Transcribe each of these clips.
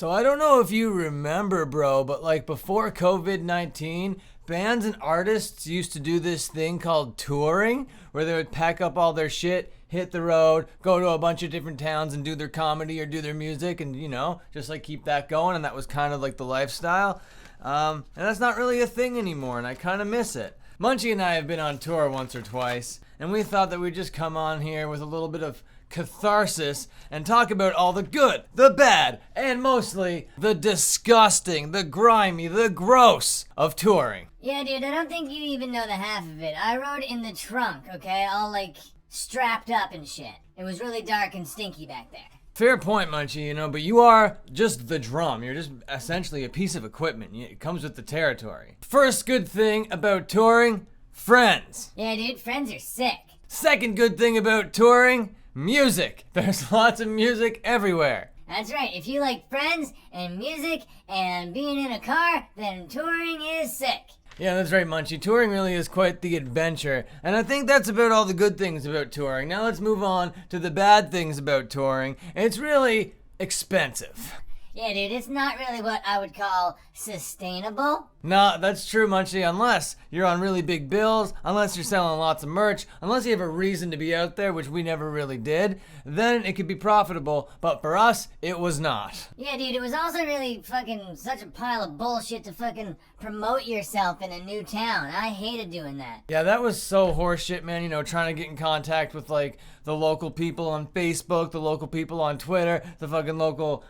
So I don't know if you remember, bro, but like before COVID-19, bands and artists used to do this thing called touring, where they would pack up all their shit, hit the road, go to a bunch of different towns and do their comedy or do their music and, you know, just like keep that going. And that was kind of like the lifestyle. And that's not really a thing anymore, and I kind of miss it. Munchie and I have been on tour once or twice, and we thought that we'd just come on here with a little bit of catharsis and talk about all the good, the bad, and mostly the disgusting, the grimy, the gross of touring. Yeah, dude, I don't think you even know the half of it. I rode in the trunk, okay? All, like, strapped up and shit. It was really dark and stinky back there. Fair point, Munchie, you know, but you are just the drum. You're just essentially a piece of equipment. It comes with the territory. First good thing about touring, friends. Yeah, dude, friends are sick. Second good thing about touring, music. There's lots of music everywhere. That's right. If you like friends and music and being in a car, then touring is sick. Yeah, that's right, Munchie. Touring really is quite the adventure, and I think that's about all the good things about touring. Now let's move on to the bad things about touring. It's really expensive. Yeah, dude, it's not really what I would call sustainable. Nah, that's true, Munchie, unless you're on really big bills, unless you're selling lots of merch, unless you have a reason to be out there, which we never really did, then it could be profitable, but for us, it was not. Yeah, dude, it was also really fucking such a pile of bullshit to fucking promote yourself in a new town. I hated doing that. Yeah, that was so horseshit, man, you know, trying to get in contact with, like, the local people on Facebook, the local people on Twitter, the fucking local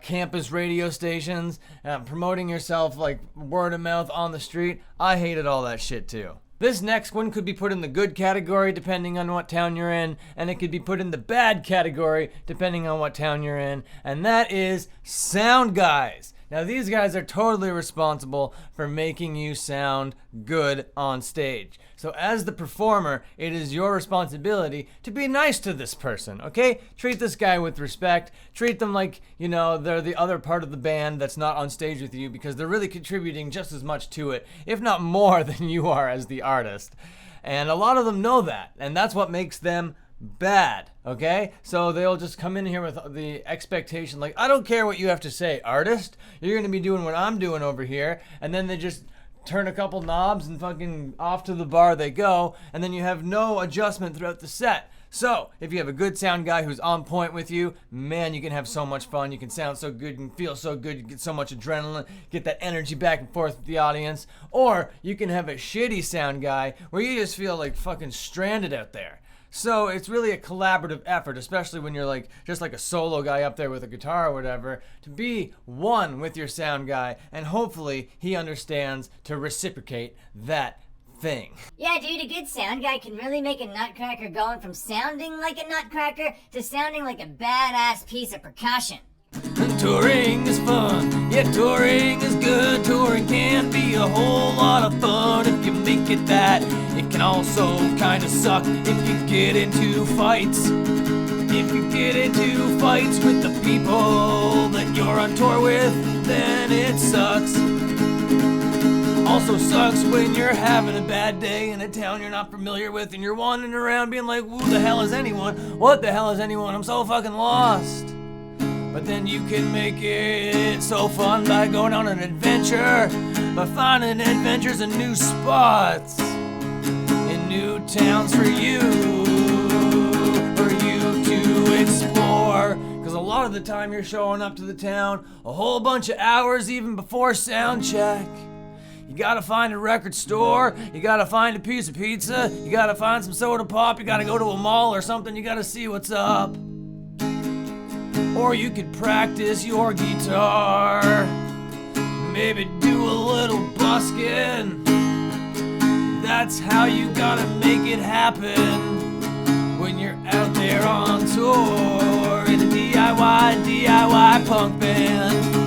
campus radio stations, promoting yourself like word of mouth on the street. I hated all that shit too. This next one could be put in the good category depending on what town you're in, and it could be put in the bad category depending on what town you're in, and that is sound guys. Now these guys are totally responsible for making you sound good on stage. So as the performer, it is your responsibility to be nice to this person, okay? Treat this guy with respect. Treat them like, you know, they're the other part of the band that's not on stage with you, because they're really contributing just as much to it, if not more than you are as the artist. And a lot of them know that, and that's what makes them bad, okay? So they'll just come in here with the expectation, like, I don't care what you have to say, artist. You're gonna be doing what I'm doing over here. And then they just turn a couple knobs and fucking off to the bar they go, and then you have no adjustment throughout the set. So, if you have a good sound guy who's on point with you, man, you can have so much fun. You can sound so good, you can feel so good, you get so much adrenaline, get that energy back and forth with the audience. Or you can have a shitty sound guy where you just feel like fucking stranded out there. So it's really a collaborative effort, especially when you're like just like a solo guy up there with a guitar or whatever, to be one with your sound guy, and hopefully he understands to reciprocate that thing. Yeah, dude, a good sound guy can really make a Nutcracker going from sounding like a Nutcracker to sounding like a badass piece of percussion. Touring is fun, yeah, touring is good. Touring can be a whole lot of fun if you make it that. It can also kind of suck if you get into fights. If you get into fights with the people that you're on tour with, then it sucks. Also sucks when you're having a bad day in a town you're not familiar with and you're wandering around being like, who the hell is anyone? What the hell is anyone? I'm so fucking lost. But then you can make it so fun by going on an adventure, by finding adventures in new spots, in new towns for you to explore. Because a lot of the time you're showing up to the town a whole bunch of hours even before sound check. You gotta find a record store, you gotta find a piece of pizza, you gotta find some soda pop, you gotta go to a mall or something, you gotta see what's up. Or you could practice your guitar, maybe do a little busking. That's how you gotta make it happen when you're out there on tour in a DIY punk band.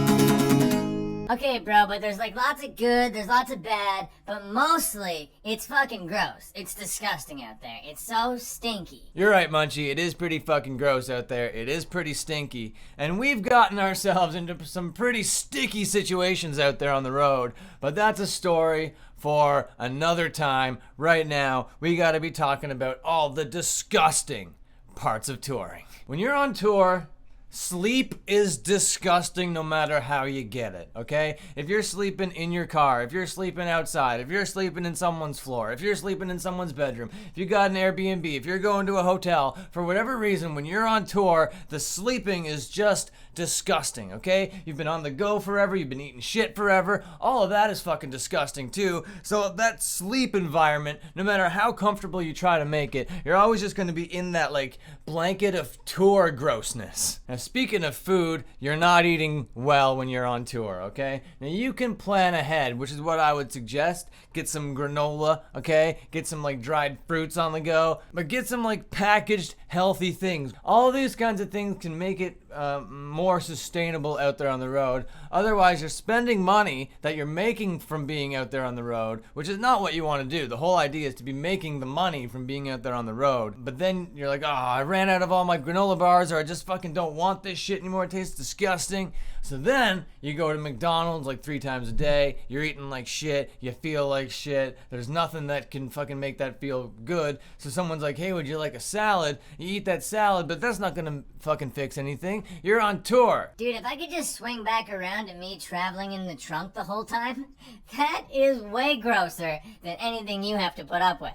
Okay, bro, but there's like lots of good, there's lots of bad, but mostly it's fucking gross. It's disgusting out there. It's so stinky. You're right, Munchie. It is pretty fucking gross out there. It is pretty stinky. And we've gotten ourselves into some pretty sticky situations out there on the road, but that's a story for another time. Right now, we gotta be talking about all the disgusting parts of touring. When you're on tour, Sleep is disgusting no matter how you get it, okay? If you're sleeping in your car, if you're sleeping outside, if you're sleeping in someone's floor, if you're sleeping in someone's bedroom, if you got an Airbnb, if you're going to a hotel, for whatever reason, when you're on tour, the sleeping is just disgusting, okay? You've been on the go forever, you've been eating shit forever, all of that is fucking disgusting too. So that sleep environment, no matter how comfortable you try to make it, you're always just gonna be in that like blanket of tour grossness. Now speaking of food, you're not eating well when you're on tour, okay? Now you can plan ahead, which is what I would suggest. Get some granola, okay? Get some like dried fruits on the go, but get some like packaged healthy things. All these kinds of things can make it more sustainable out there on the road. Otherwise, you're spending money that you're making from being out there on the road, which is not what you want to do. The whole idea is to be making the money from being out there on the road. But then you're like, oh, I ran out of all my granola bars, or I just fucking don't want this shit anymore. It tastes disgusting. So then you go to McDonald's like 3 times a day. You're eating like shit. You feel like shit. There's nothing that can fucking make that feel good. So someone's like, hey, would you like a salad? You eat that salad, but that's not gonna fucking fix anything. You're on tour. Dude, if I could just swing back around to me traveling in the trunk the whole time, that is way grosser than anything you have to put up with.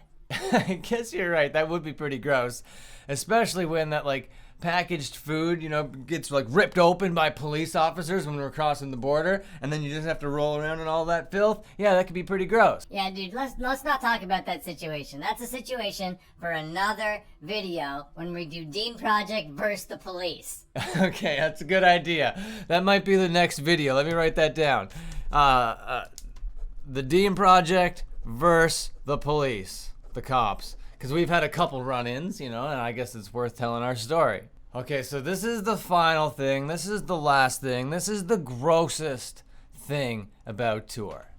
I guess you're right. That would be pretty gross. Especially when that like packaged food, you know, gets like ripped open by police officers when we're crossing the border, and then you just have to roll around in all that filth. Yeah, that could be pretty gross. Yeah, dude, let's not talk about that situation. That's a situation for another video when we do Dean Project versus the police. Okay, that's a good idea. That might be the next video. Let me write that down. The Dean Project versus the police, the cops. Because we've had a couple run-ins, you know, and I guess it's worth telling our story. Okay, so this is the final thing. This is the last thing. This is the grossest thing about tour.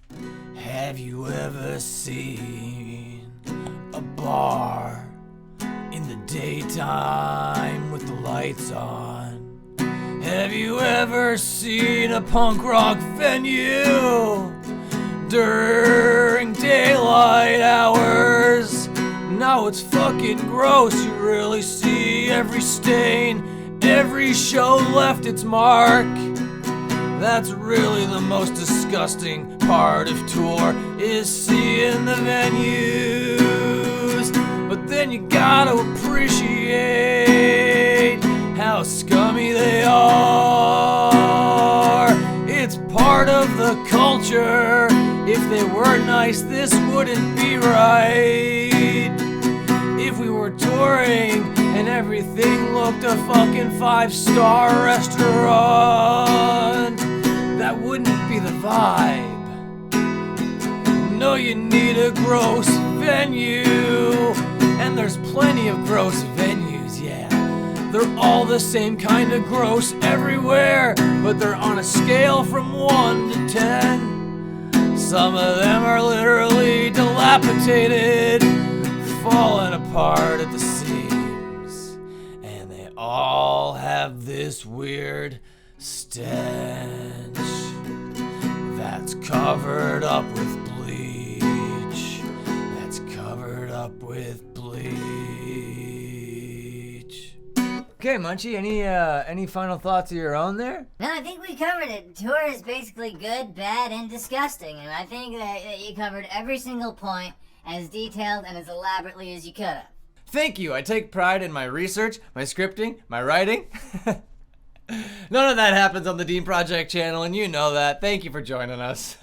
Have you ever seen a bar in the daytime with the lights on? Have you ever seen a punk rock venue during daylight hours? No, it's fucking gross. You really see every stain, every show left its mark. That's really the most disgusting part of tour, is seeing the venues. But then you gotta appreciate how scummy they are. It's part of the culture. If they were nice, this wouldn't be right. If we were touring and everything looked a fucking 5-star restaurant, that wouldn't be the vibe. No, you need a gross venue, and there's plenty of gross venues, yeah. They're all the same kind of gross everywhere, but they're on a scale from 1 to 10. Some of them are literally dilapidated, falling apart at the seams, and they all have this weird stench that's covered up with bleach. That's covered up with bleach. Okay, Munchie, any final thoughts of your own there? No, I think we covered it. Tour is basically good, bad, and disgusting, and I think that you covered every single point as detailed and as elaborately as you could have. Thank you. I take pride in my research, my scripting, my writing. None of that happens on the Dean Project channel, and you know that. Thank you for joining us.